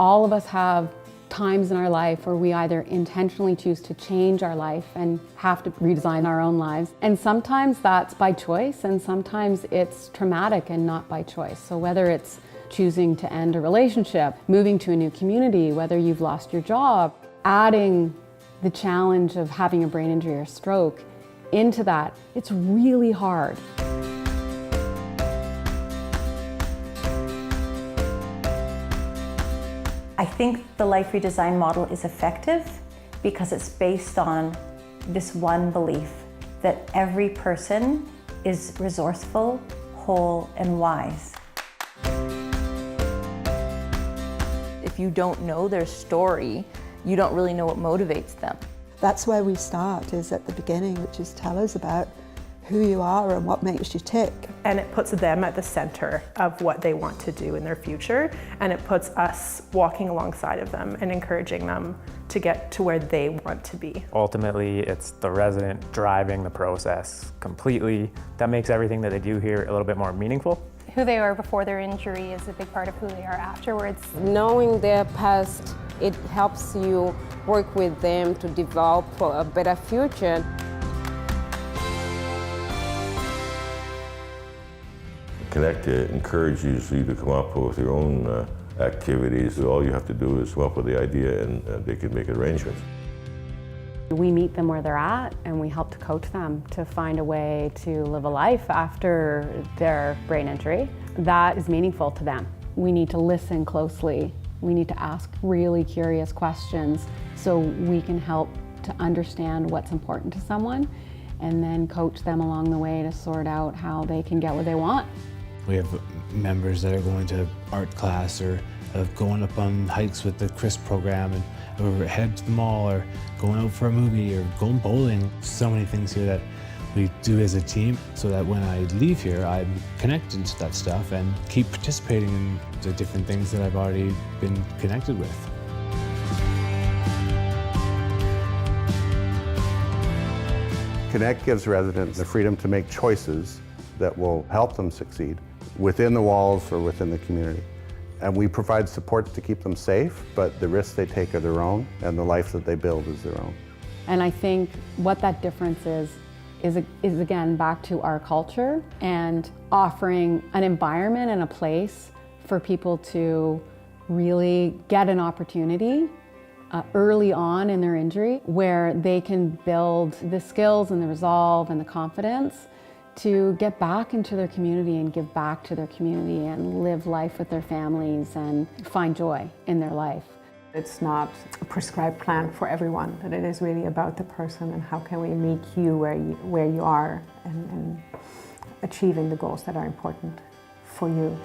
All of us have times in our life where we either intentionally choose to change our life and have to redesign our own lives. And sometimes that's by choice, and sometimes it's traumatic and not by choice. So whether it's choosing to end a relationship, moving to a new community, whether you've lost your job, adding the challenge of having a brain injury or stroke into that, it's really hard. I think the Life Redesign model is effective because it's based on this one belief that every person is resourceful, whole, and wise. If you don't know their story, you don't really know what motivates them. That's where we start, is at the beginning, which is tell us about who you are and what makes you tick. And it puts them at the center of what they want to do in their future, and it puts us walking alongside of them and encouraging them to get to where they want to be. Ultimately, it's the resident driving the process completely. That makes everything that they do here a little bit more meaningful. Who they are before their injury is a big part of who they are afterwards. Knowing their past, it helps you work with them to develop a better future. Connect encourages you to come up with your own activities. All you have to do is come up with the idea and they can make arrangements. We meet them where they're at and we help to coach them to find a way to live a life after their brain injury that is meaningful to them. We need to listen closely. We need to ask really curious questions so we can help to understand what's important to someone and then coach them along the way to sort out how they can get what they want. We have members that are going to art class or going up on hikes with the CRIS program and or head to the mall or going out for a movie or going bowling. So many things here that we do as a team so that when I leave here, I'm connected to that stuff and keep participating in the different things that I've already been connected with. Connect gives residents the freedom to make choices that will help them succeed within the walls or within the community. And we provide supports to keep them safe, but the risks they take are their own and the life that they build is their own. And I think what that difference is again back to our culture and offering an environment and a place for people to really get an opportunity early on in their injury where they can build the skills and the resolve and the confidence to get back into their community and give back to their community and live life with their families and find joy in their life. It's not a prescribed plan for everyone, but it is really about the person and how can we meet you where you are and achieving the goals that are important for you.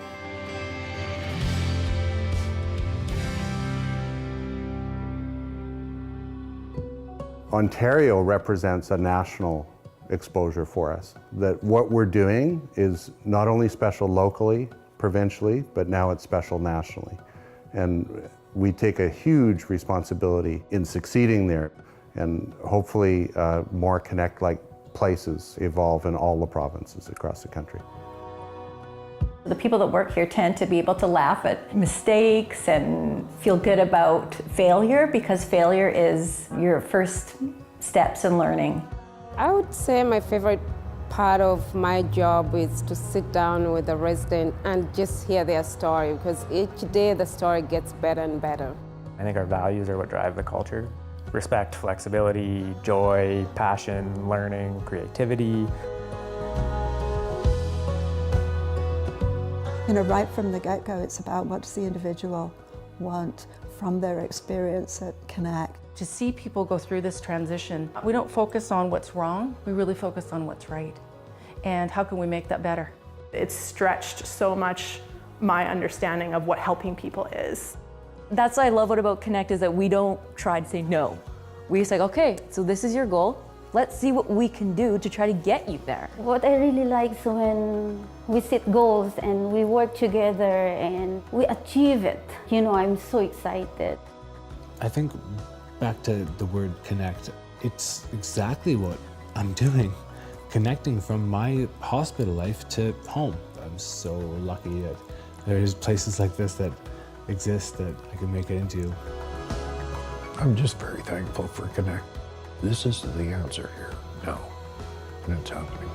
Ontario represents a national exposure for us. That what we're doing is not only special locally, provincially, but now it's special nationally. And we take a huge responsibility in succeeding there, and hopefully more Connect-like places evolve in all the provinces across the country. The people that work here tend to be able to laugh at mistakes and feel good about failure because failure is your first steps in learning. I would say my favorite part of my job is to sit down with a resident and just hear their story because each day the story gets better and better. I think our values are what drive the culture. Respect, flexibility, joy, passion, learning, creativity. You know, right from the get-go, it's about what does the individual want from their experience at Connect. To see people go through this transition, we don't focus on what's wrong, we really focus on what's right. And how can we make that better? It's stretched so much my understanding of what helping people is. That's what I love about Connect is that we don't try to say no. We say, okay, so this is your goal. Let's see what we can do to try to get you there. What I really like is when we set goals and we work together and we achieve it. You know, I'm so excited. I think back to the word connect, it's exactly what I'm doing. Connecting from my hospital life to home. I'm so lucky that there's places like this that exist that I can make it into. I'm just very thankful for Connect. This is the answer here now, and it's happening.